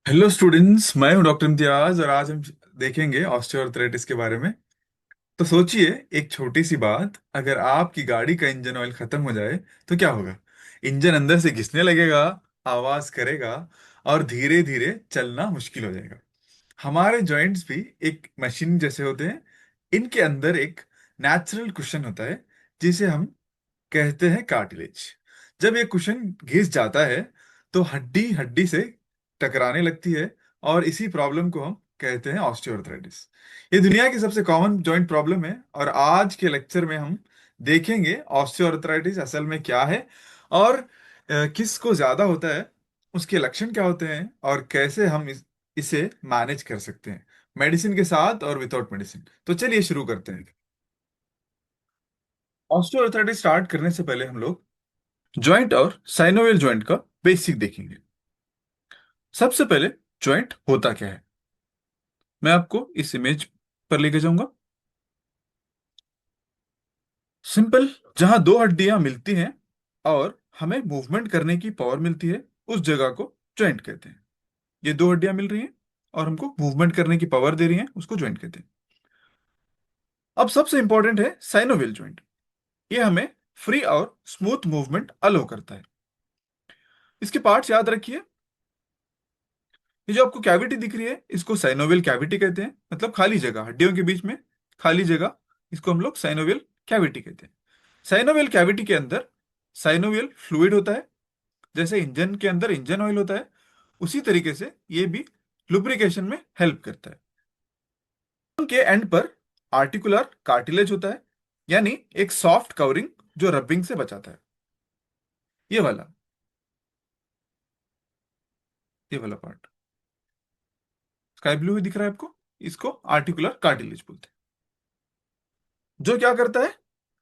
Hello students, मैं हूं doctor Imtiaz और आज हम देखेंगे ऑस्टियोआर्थराइटिस के बारे में। तो सोचिए, एक छोटी सी बात, अगर आपकी गाड़ी का इंजन ऑयल खत्म हो जाए तो क्या होगा? इंजन अंदर से घिसने लगेगा, आवाज करेगा और धीरे धीरे चलना मुश्किल हो जाएगा। हमारे जॉइंट्स भी एक मशीन जैसे होते हैं। इनके अंदर एक नेचुरल कुशन होता है जिसे हम कहते हैं कार्टिलेज। जब ये कुशन घिस जाता है तो हड्डी हड्डी से टकराने लगती है और इसी प्रॉब्लम को हम कहते हैं ऑस्टियोआर्थराइटिस। ये दुनिया की सबसे कॉमन जॉइंट प्रॉब्लम है और आज के लेक्चर में हम देखेंगे ऑस्टियोआर्थराइटिस असल में क्या है और किसको ज्यादा होता है, उसके लक्षण क्या होते हैं और कैसे हम इसे मैनेज कर सकते हैं, मेडिसिन के साथ और विदाउट मेडिसिन। तो चलिए शुरू करते हैं। ऑस्टियोआर्थराइटिस स्टार्ट करने से पहले हम लोग जॉइंट और साइनोवियल जॉइंट का बेसिक देखेंगे। सबसे पहले जॉइंट होता क्या है, मैं आपको इस इमेज पर लेके जाऊंगा। सिंपल, जहां दो हड्डियां मिलती हैं और हमें मूवमेंट करने की पावर मिलती है, उस जगह को जॉइंट कहते हैं। ये दो हड्डियां मिल रही हैं और हमको मूवमेंट करने की पावर दे रही हैं, उसको जॉइंट कहते हैं। अब सबसे इंपॉर्टेंट है साइनोवियल जॉइंट। ये हमें फ्री और स्मूथ मूवमेंट अलो करता है। इसके पार्ट्स याद रखिए। ये जो आपको कैविटी दिख रही है, इसको साइनोवियल कैविटी कहते हैं, मतलब खाली जगह, हड्डियों के बीच में खाली जगह, इसको हम लोग साइनोवियल कैविटी कहते हैं। साइनोवियल कैविटी के अंदर साइनोवियल फ्लूइड होता है। जैसे इंजन के अंदर इंजन ऑयल होता है, उसी तरीके से ये भी लुब्रिकेशन में हेल्प करता है। उनके एंड पर आर्टिकुलर कार्टिलेज होता है, यानी एक सॉफ्ट कवरिंग जो रबिंग से बचाता है। ये वाला, ये वाला पार्ट स्काई ब्लू ही दिख रहा है आपको, इसको आर्टिकुलर कार्टिलेज बोलते हैं, जो क्या करता है,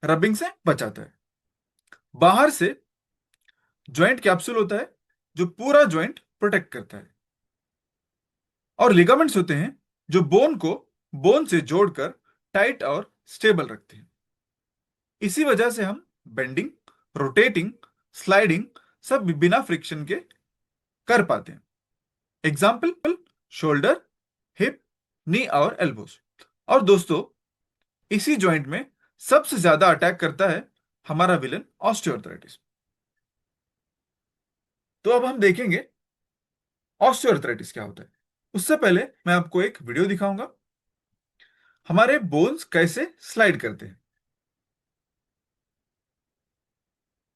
रबिंग से बचाता है। बाहर से जॉइंट कैप्सूल होता है जो पूरा जॉइंट प्रोटेक्ट करता है, और लिगामेंट्स होते हैं जो बोन को बोन से जोड़कर टाइट और स्टेबल रखते हैं। इसी वजह से हम बेंडिंग, रोटेटिंग, स्लाइडिंग सब बिना फ्रिक्शन के कर पाते हैं। एग्जाम्पल, शोल्डर, हिप, नी और एल्बोज। और दोस्तों, इसी जॉइंट में सबसे ज्यादा अटैक करता है हमारा विलन ऑस्टियोआर्थराइटिस। तो अब हम देखेंगे ऑस्टियोआर्थराइटिस क्या होता है। उससे पहले मैं आपको एक वीडियो दिखाऊंगा, हमारे बोन्स कैसे स्लाइड करते हैं।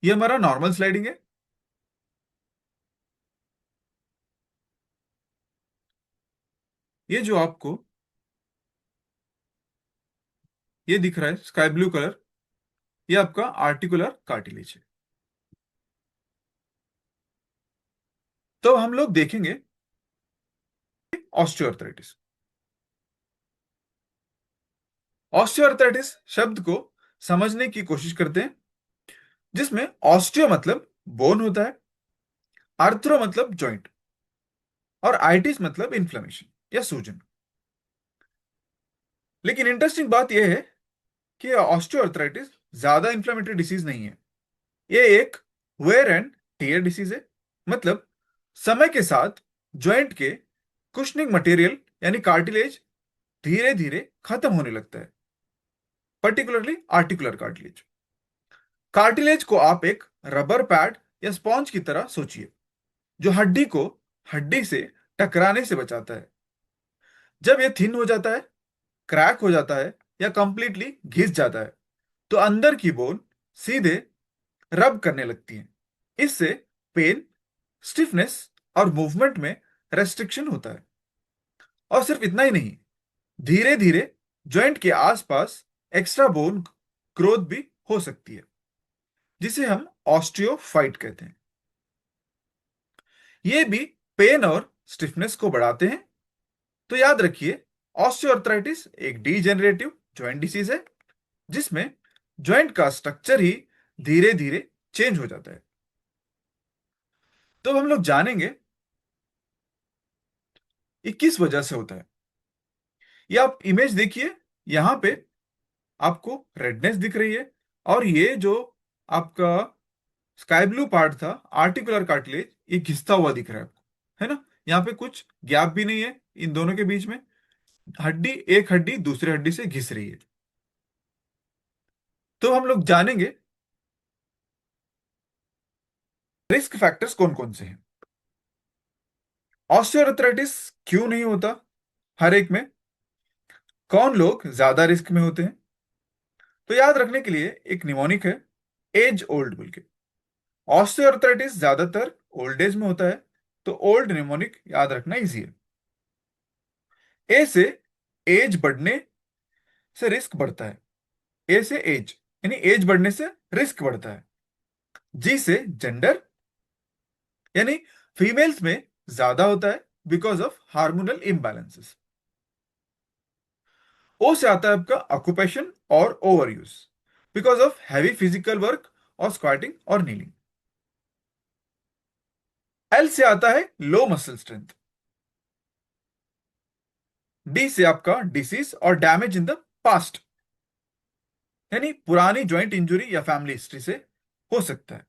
ये हमारा नॉर्मल स्लाइडिंग है। ये जो आपको ये दिख रहा है स्काई ब्लू कलर, ये आपका आर्टिकुलर कार्टिलेज है। तो हम लोग देखेंगे ऑस्टियोआर्थराइटिस। ऑस्टियोआर्थराइटिस शब्द को समझने की कोशिश करते हैं, जिसमें ऑस्टियो मतलब बोन होता है, आर्थ्रो मतलब जॉइंट, और आइटिस मतलब इन्फ्लेमेशन या सूजन। लेकिन इंटरेस्टिंग बात यह है कि ऑस्टियोआर्थराइटिस ज्यादा इन्फ्लेमेटरी डिसीज नहीं है। ये एक वेयर एंड टियर डिसीज है। मतलब समय के साथ जॉइंट के कुशनिंग मटेरियल यानी कार्टिलेज धीरे धीरे खत्म होने लगता है, पर्टिकुलरली आर्टिकुलर कार्टिलेज। कार्टिलेज को आप एक रबर पैड या स्पॉन्ज की तरह सोचिए, जो हड्डी को हड्डी से टकराने से बचाता है। जब ये थिन हो जाता है, क्रैक हो जाता है या कंप्लीटली घिस जाता है, तो अंदर की बोन सीधे रब करने लगती है। इससे पेन, स्टिफनेस और मूवमेंट में रेस्ट्रिक्शन होता है। और सिर्फ इतना ही नहीं, धीरे धीरे जॉइंट के आसपास एक्स्ट्रा बोन ग्रोथ भी हो सकती है, जिसे हम ऑस्टियोफाइट कहते हैं। ये भी पेन और स्टिफनेस को बढ़ाते हैं। तो याद रखिए, ऑस्टियोआर्थराइटिस एक डीजेनरेटिव जॉइंट डिसीज है, जिसमें जॉइंट का स्ट्रक्चर ही धीरे धीरे चेंज हो जाता है। तो हम लोग जानेंगे ये किस वजह से होता है। ये आप इमेज देखिए, यहां पे आपको रेडनेस दिख रही है, और ये जो आपका स्काई ब्लू पार्ट था, आर्टिकुलर कार्टिलेज, ये घिसता हुआ दिख रहा है आपको, है ना? यहाँ पे कुछ गैप भी नहीं है इन दोनों के बीच में। हड्डी, एक हड्डी दूसरी हड्डी से घिस रही है। तो हम लोग जानेंगे रिस्क फैक्टर्स कौन कौन से हैं। ऑस्टियोआर्थराइटिस क्यों नहीं होता हर एक में, कौन लोग ज्यादा रिस्क में होते हैं। तो याद रखने के लिए एक निमोनिक है, एज ओल्ड बोल के। ऑस्टियोआर्थराइटिस ज्यादातर ओल्ड एज में होता है, तो ओल्ड निमोनिक याद रखना इजी है। ए से एज बढ़ने से रिस्क बढ़ता है। ए से एज यानी एज बढ़ने से रिस्क बढ़ता है। जी से जेंडर यानी फीमेल्स में ज्यादा होता है बिकॉज ऑफ हार्मोनल इम्बैलेंसेस। ओ से आता है आपका ऑक्यूपेशन और over use because of heavy physical work और स्क्वाटिंग और नीलिंग। एल से आता है लो मसल स्ट्रेंथ। डी से आपका डिसीज और डैमेज इन द पास्ट यानी पुरानी ज्वाइंट इंजुरी या फैमिली हिस्ट्री से हो सकता है।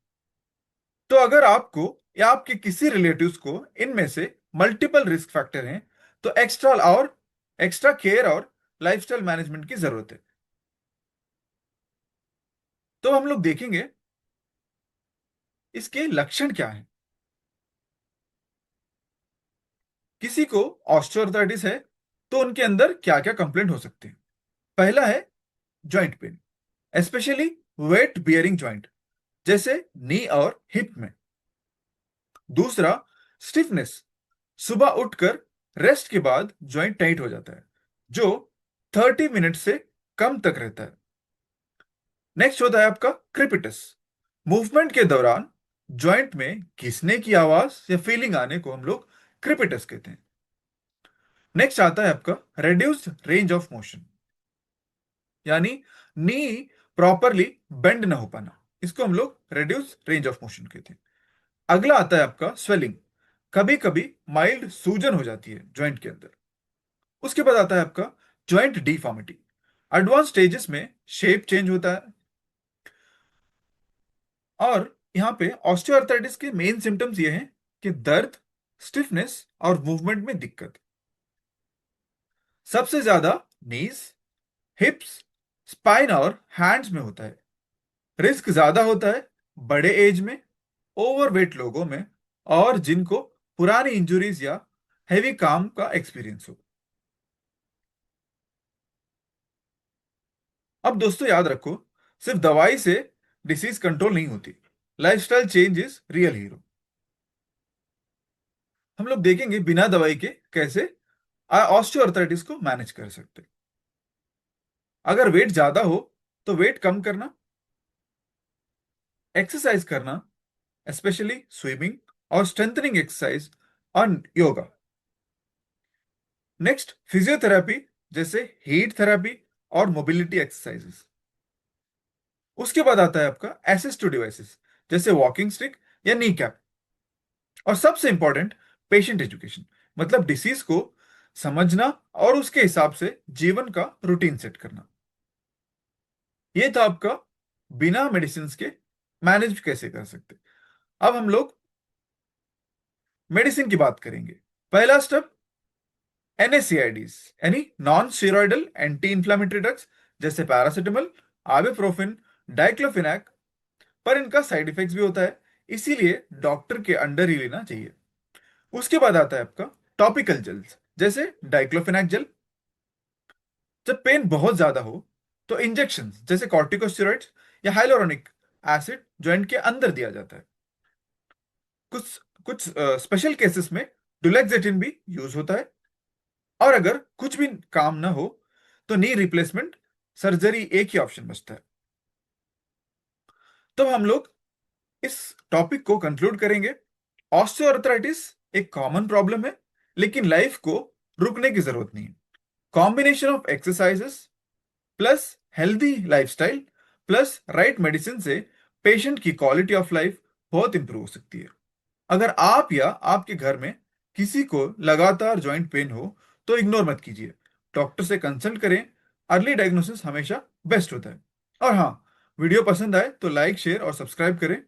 तो अगर आपको या आपके किसी रिलेटिव्स को इनमें से मल्टीपल रिस्क फैक्टर हैं, तो एक्स्ट्रा केयर और लाइफस्टाइल मैनेजमेंट की जरूरत है। तो हम लोग देखेंगे इसके लक्षण क्या हैं। किसी को ऑस्टियोआर्थराइटिस है तो उनके अंदर क्या क्या कंप्लेंट हो सकते हैं। पहला है joint pain, specially weight bearing joint जैसे नी और हिप में। दूसरा स्टिफनेस, सुबह उठकर रेस्ट के बाद जॉइंट टाइट हो जाता है जो 30 मिनट से कम तक रहता है। नेक्स्ट होता है आपका क्रिपिटस, मूवमेंट के दौरान जॉइंट में घिसने की आवाज या फीलिंग आने को हम लोग क्रिपिटस कहते हैं। नेक्स्ट आता है आपका रेड्यूस्ड रेंज ऑफ मोशन, यानी नी प्रॉपरली बेंड ना हो पाना, इसको हम लोग रेड्यूस रेंज ऑफ मोशन कहते हैं। अगला आता है आपका स्वेलिंग, कभी कभी माइल्ड सूजन हो जाती है जॉइंट के अंदर। उसके बाद आता है आपका जॉइंट डिफॉर्मिटी, एडवांस स्टेजेस में शेप चेंज होता है। और यहाँ पे ऑस्टियोआर्थराइटिस के मेन सिम्टम्स ये हैं कि दर्द, स्टिफनेस और मूवमेंट में दिक्कत। सबसे ज्यादा नीज, हिप्स, स्पाइन और हैंड्स में होता है। रिस्क ज्यादा होता है बड़े एज में, ओवरवेट लोगों में और जिनको पुरानी इंजुरीज या हैवी काम का एक्सपीरियंस हो। अब दोस्तों याद रखो, सिर्फ दवाई से डिसीज कंट्रोल नहीं होती, lifestyle change is real hero. हम लोग देखेंगे बिना दवाई के कैसे ऑस्टियोआर्थराइटिस को मैनेज कर सकते। अगर वेट ज्यादा हो तो वेट कम करना, एक्सरसाइज करना, स्पेशली स्विमिंग और स्ट्रेंथनिंग एक्सरसाइज और योगा। नेक्स्ट फिजियोथेरेपी जैसे हीट थेरेपी और मोबिलिटी एक्सरसाइजेस। उसके बाद आता है आपका असिस्टिव डिवाइसेस जैसे वॉकिंग स्टिक या नी कैप। और सबसे इंपॉर्टेंट पेशेंट एजुकेशन, मतलब डिसीज को समझना और उसके हिसाब से जीवन का रूटीन सेट करना। ये था आपका बिना मेडिसिन के मैनेज कैसे कर सकते। अब हम लोग मेडिसिन की बात करेंगे। पहला स्टेप एनएसएआईडीज यानी non steroidal anti inflammatory drugs जैसे पैरासिटामोल, आइबुप्रोफेन, डाइक्लोफिनेक। पर इनका साइड इफेक्ट्स भी होता है, इसीलिए डॉक्टर के अंडर ही लेना चाहिए। उसके बाद आता है आपका टॉपिकल जेल्स जैसे डाइक्लोफिनेक जेल। जब पेन बहुत ज्यादा हो तो इंजेक्शन जैसे कॉर्टिकोस्टेरॉइड्स या हाइलोरोनिक एसिड जॉइंट के अंदर दिया जाता है। कुछ कुछ स्पेशल केसेस में डुलेक्जेटिन भी यूज होता है। और अगर कुछ भी काम ना हो तो नी रिप्लेसमेंट सर्जरी एक ही ऑप्शन बचता है। तो हम लोग इस टॉपिक को कंक्लूड करेंगे। ऑस्टियोआर्थराइटिस एक कॉमन प्रॉब्लम है, लेकिन लाइफ को रुकने की जरूरत नहीं है। Combination of exercises plus healthy lifestyle plus right medicine से पेशेंट की क्वालिटी ऑफ लाइफ बहुत इंप्रूव हो सकती है। अगर आप या आपके घर में किसी को लगातार जॉइंट पेन हो तो इग्नोर मत कीजिए, डॉक्टर से कंसल्ट करें। अर्ली डायग्नोसिस हमेशा बेस्ट होता है। और हाँ, वीडियो पसंद आए तो लाइक शेयर और सब्सक्राइब करें।